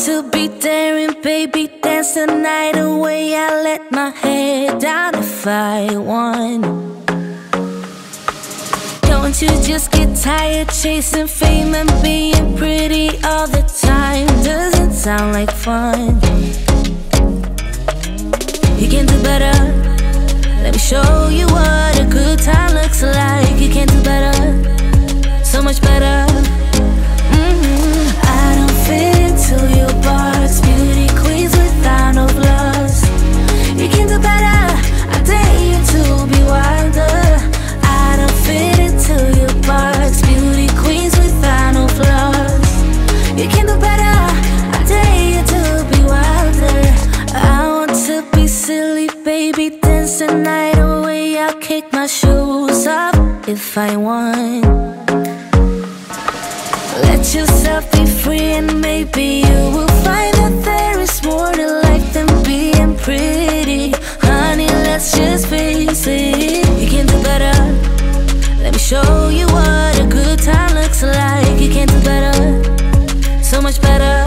to be daring, baby, dance the night away. I let my head down if I won. Don't you just get tired chasing fame and being pretty all the time? Doesn't sound like fun. You can do better. Let me show you what a good time looks like. You can do better, so much better. I don't fit into your box. Beauty queens without no flaws. You can do better. I dare you to be wilder. I don't fit into your box. Beauty queens without no flaws. You can do better. I dare you to be wilder. I want to be silly, baby, dance the night away. I'll kick my shoes off if I want. Let yourself be free and maybe you will find that there is more to life than being pretty. Honey, let's just face it. You can do better. Let me show you what a good time looks like. You can do better, so much better.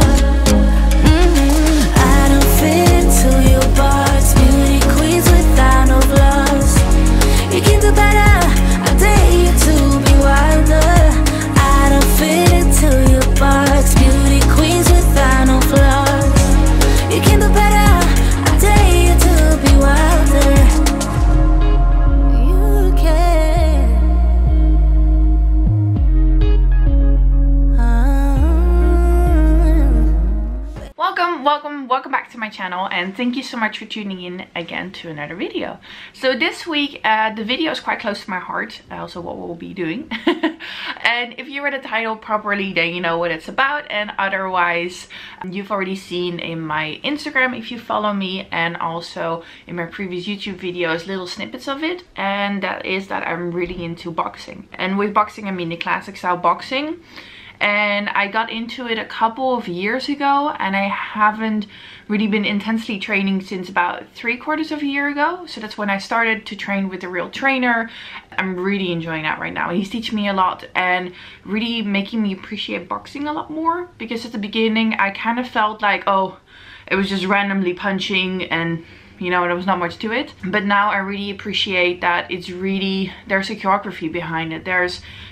I don't fit into your box. Beauty queens without no flaws. You can do better. I dare you to be wilder. I don't fit into your box. Beauty queens without no flaws. You can do better. I dare you to be wilder. You can. Welcome back to my channel, and thank you so much for tuning in again to another video. So this week the video is quite close to my heart, also what we'll be doing. And if you read the title properly, then you know what it's about, and otherwise you've already seen in my Instagram if you follow me, and also in my previous YouTube videos little snippets of it. And that is that I'm really into boxing, and with boxing I mean the classic style boxing. And I got into it a couple of years ago, and I haven't really been intensely training since about 3/4 of a year ago. So that's when I started to train with a real trainer. I'm really enjoying that right now. He's teaching me a lot and really making me appreciate boxing a lot more, because at the beginning I kind of felt like, oh, it was just randomly punching and you know, there was not much to it. But now I really appreciate that it's really, there's a choreography behind it.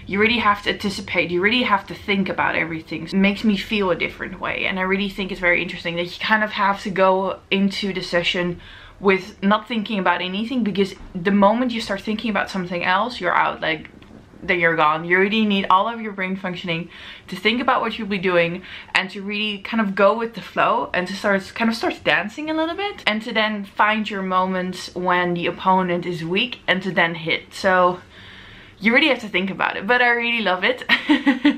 You really have to anticipate, you really have to think about everything. It makes me feel a different way, and I really think it's very interesting that you kind of have to go into the session with not thinking about anything, because the moment you start thinking about something else, you're out. Like, then you're gone. You really need all of your brain functioning to think about what you'll be doing, and to really kind of go with the flow, and to start dancing a little bit, and to then find your moments when the opponent is weak and to then hit. So you really have to think about it, but I really love it.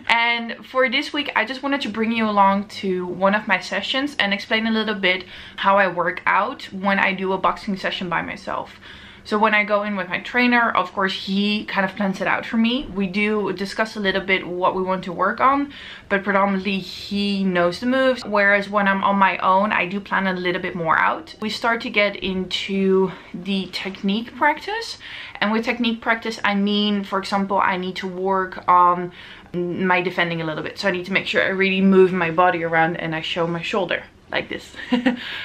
And for this week I just wanted to bring you along to one of my sessions and explain a little bit how I work out when I do a boxing session by myself. So when I go in with my trainer, of course he kind of plans it out for me. We do discuss a little bit what we want to work on, but predominantly he knows the moves. Whereas when I'm on my own, I do plan a little bit more out. We start to get into the technique practice. And with technique practice, I mean, for example, I need to work on my defending a little bit. So I need to make sure I really move my body around and I show my shoulder like this.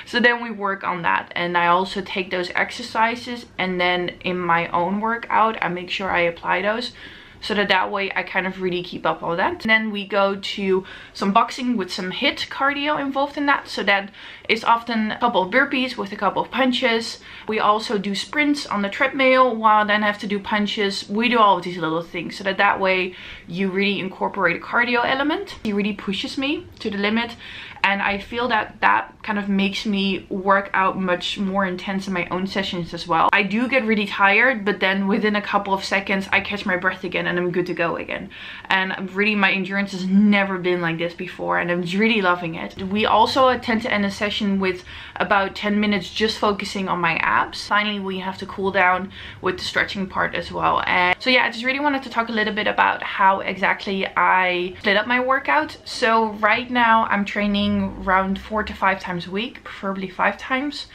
So then we work on that, and I also take those exercises, and then in my own workout I make sure I apply those, so that way I kind of really keep up all that. And then we go to some boxing with some HIIT cardio involved in that, so that is often a couple of burpees with a couple of punches. We also do sprints on the treadmill while then have to do punches. We do all of these little things, so that way you really incorporate a cardio element. It really pushes me to the limit, and I feel that that kind of makes me work out much more intense in my own sessions as well. I do get really tired, but then within a couple of seconds I catch my breath again and I'm good to go again. And really my endurance has never been like this before, and I'm really loving it. We also tend to end a session with about 10 minutes just focusing on my abs. Finally we have to cool down with the stretching part as well. And so yeah, I just really wanted to talk a little bit about how exactly I split up my workout. So right now I'm training around 4 to 5 times a week, preferably 5 times,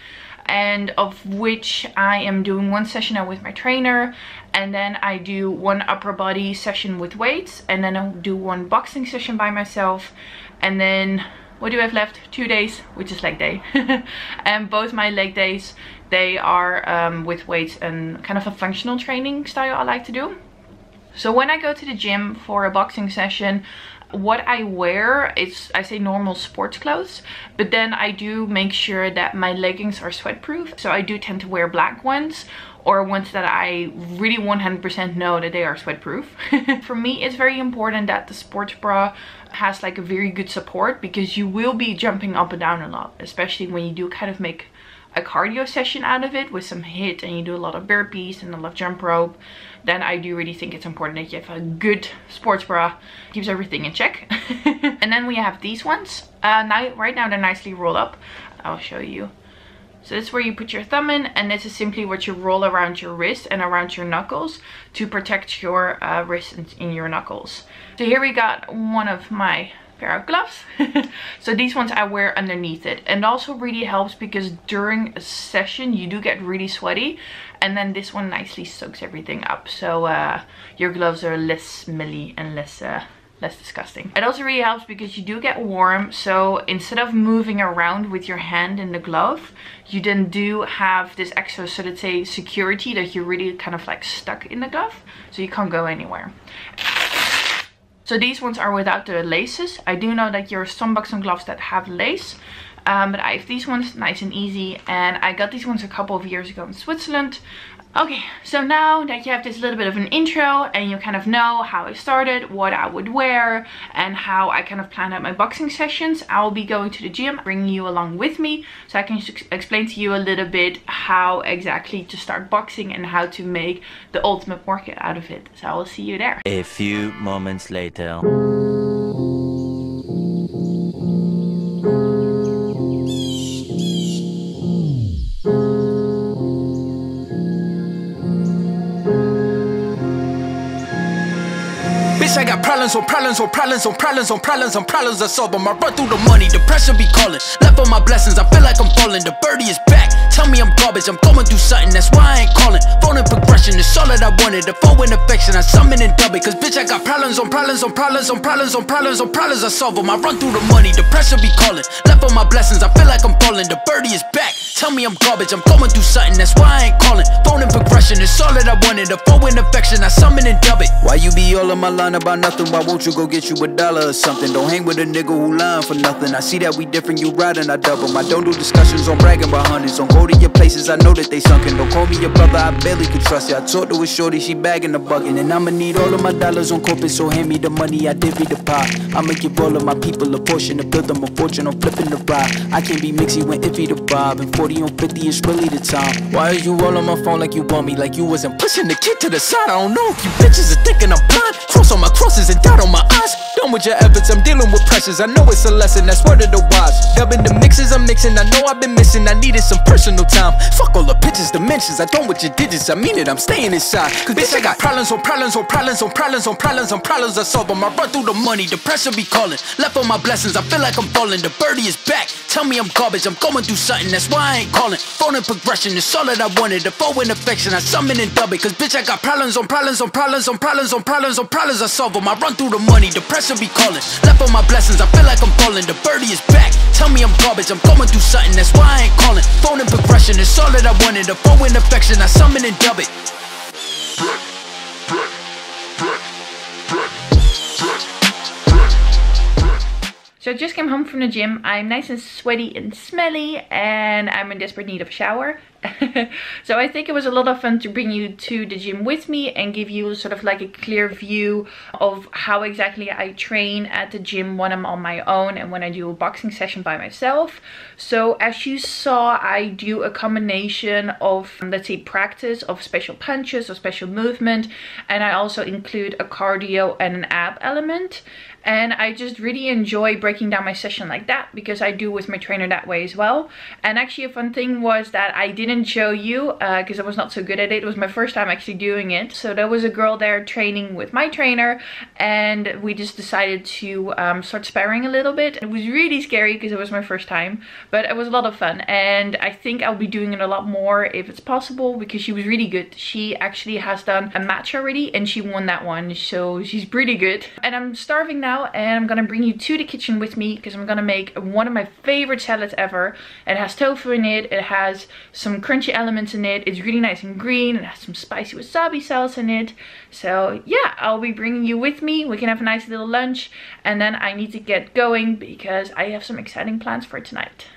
and of which I am doing one session now with my trainer, and then I do one upper body session with weights, and then I'll do one boxing session by myself, and then what do I have left? 2 days, which is leg day. And both my leg days, they are with weights and kind of a functional training style I like to do. So when I go to the gym for a boxing session, what I wear is, I say, normal sports clothes, but then I do make sure that my leggings are sweat proof. So I do tend to wear black ones, or ones that I really 100% know that they are sweat proof. For me, it's very important that the sports bra has like a very good support, because you will be jumping up and down a lot, especially when you do kind of make a cardio session out of it with some HIIT and you do a lot of burpees and a lot of jump rope. Then I do really think it's important that you have a good sports bra. Keeps everything in check. And then we have these ones. Right now they're nicely rolled up. I'll show you. So this is where you put your thumb in, and this is simply what you roll around your wrist and around your knuckles to protect your wrist and your knuckles. So here we got one of my pair of gloves. So these ones I wear underneath it, and also really helps because during a session you do get really sweaty, and then this one nicely soaks everything up, so your gloves are less smelly and less disgusting. It also really helps because you do get warm, so instead of moving around with your hand in the glove, you then do have this extra, so to say, security that you're really kind of like stuck in the glove, so you can't go anywhere. So these ones are without the laces. I do know that there are some boxing gloves that have lace, but I have these ones, nice and easy, and I got these ones a couple of years ago in Switzerland. Okay, so now that you have this little bit of an intro and you kind of know how I started, what I would wear, and how I kind of plan out my boxing sessions, I'll be going to the gym, bringing you along with me, so I can explain to you a little bit how exactly to start boxing and how to make the ultimate workout out of it. So I will see you there. A few moments later. I got problems on problems on problems on problems on problems on problems I solve them. I run through the money, the pressure be calling. Left on my blessings, I feel like I'm falling. The birdie is back, tell me I'm garbage. I'm going through something, that's why I ain't calling. Phone in progression, it's all that I wanted. The phone in affection, I summon and dub it. Cause bitch, I got problems on problems on problems on problems on problems on problems I solve them. I run through the money, the pressure be calling. Left on my blessings, I feel like I'm falling. The birdie is back, tell me I'm garbage. I'm going through something, that's why I ain't calling. Phone in progression, it's all that I wanted. The phone in affection, I summon and dub it. Why you be all in my line about nothing? Why won't you go get you $1 or something? Don't hang with a nigga who lying for nothing. I see that we different, you riding, I double. I don't do discussions on bragging about hundreds. Don't go to your places, I know that they sunken. Don't call me your brother, I barely could trust you. I talked to a shorty, she bagging the bucket. And I'ma need all of my dollars on corporate, so hand me the money, I divvy the pie. I'ma give all of my people a portion to build them a fortune on flipping the ride. I can't be mixy when iffy the bob, and 40 on 50 is really the time. Why are you all on my phone like you want me? Like you wasn't pushing the kid to the side. I don't know if you bitches are thinking I'm blind. Cross on my crosses and dot on my eyes. Done with your efforts, I'm dealing with pressures. I know it's a lesson, that's word of the wise. Dubbing the mixes, I'm mixing. I know I've been missing, I needed some personal time. Fuck all the pictures, dimensions. I don't with your digits, I mean it, I'm staying inside. Cause bitch, I got problems on problems on problems on problems on problems on problems I solve them. I run through the money, the pressure be calling. Left on my blessings, I feel like I'm falling. The birdie is back, tell me I'm garbage. I'm going through something, that's why I ain't calling. Phone in progression, it's all that I wanted. The phone in affection, I summon and dub it. Cause bitch, I got problems on problems on problems on problems on problems on problems I solve them. I run through the money, the pressure be calling. Left on my blessings, I feel like I'm falling. The birdie is back, tell me I'm garbage. I'm going through something, that's why I ain't calling. Phone in progression, it's all that I wanted. The phone in affection, I summon and dub it. So I just came home from the gym. I'm nice and sweaty and smelly, and I'm in desperate need of a shower. So I think it was a lot of fun to bring you to the gym with me and give you sort of like a clear view of how exactly I train at the gym when I'm on my own and when I do a boxing session by myself. So as you saw, I do a combination of, let's say, practice of special punches or special movement, and I also include a cardio and an ab element. And I just really enjoy breaking down my session like that, because I do with my trainer that way as well. And actually a fun thing was that I didn't didn't show you because I was not so good at it. It was my first time actually doing it. So there was a girl there training with my trainer, and we just decided to start sparring a little bit. It was really scary because it was my first time, but it was a lot of fun, and I think I'll be doing it a lot more if it's possible, because she was really good. She actually has done a match already and she won that one, so she's pretty good. And I'm starving now, and I'm gonna bring you to the kitchen with me because I'm gonna make one of my favorite salads ever. It has tofu in it, it has some crunchy elements in it, it's really nice and green, it has some spicy wasabi sauce in it. So yeah, I'll be bringing you with me. We can have a nice little lunch, and then I need to get going because I have some exciting plans for tonight.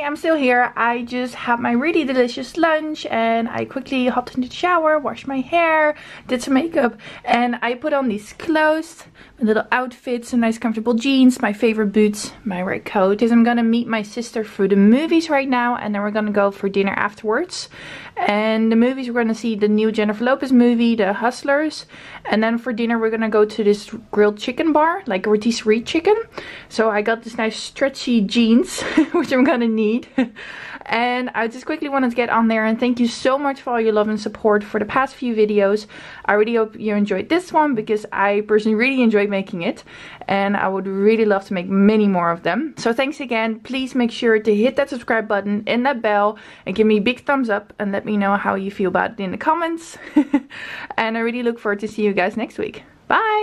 I'm still here. I just had my really delicious lunch and I quickly hopped into the shower, washed my hair, did some makeup, and I put on these clothes, my little outfit, some nice comfortable jeans, my favorite boots, my red coat, because I'm gonna meet my sister for the movies right now, and then we're gonna go for dinner afterwards. And the movies, we're gonna see the new Jennifer Lopez movie, The Hustlers, and then for dinner we're gonna go to this grilled chicken bar, like rotisserie chicken. So I got this nice stretchy jeans which I'm gonna need. And I just quickly wanted to get on there and thank you so much for all your love and support for the past few videos. I really hope you enjoyed this one because I personally really enjoyed making it, and I would really love to make many more of them. So thanks again. Please make sure to hit that subscribe button and that bell and give me a big thumbs up and let me know how you feel about it in the comments. And I really look forward to see you guys next week. Bye!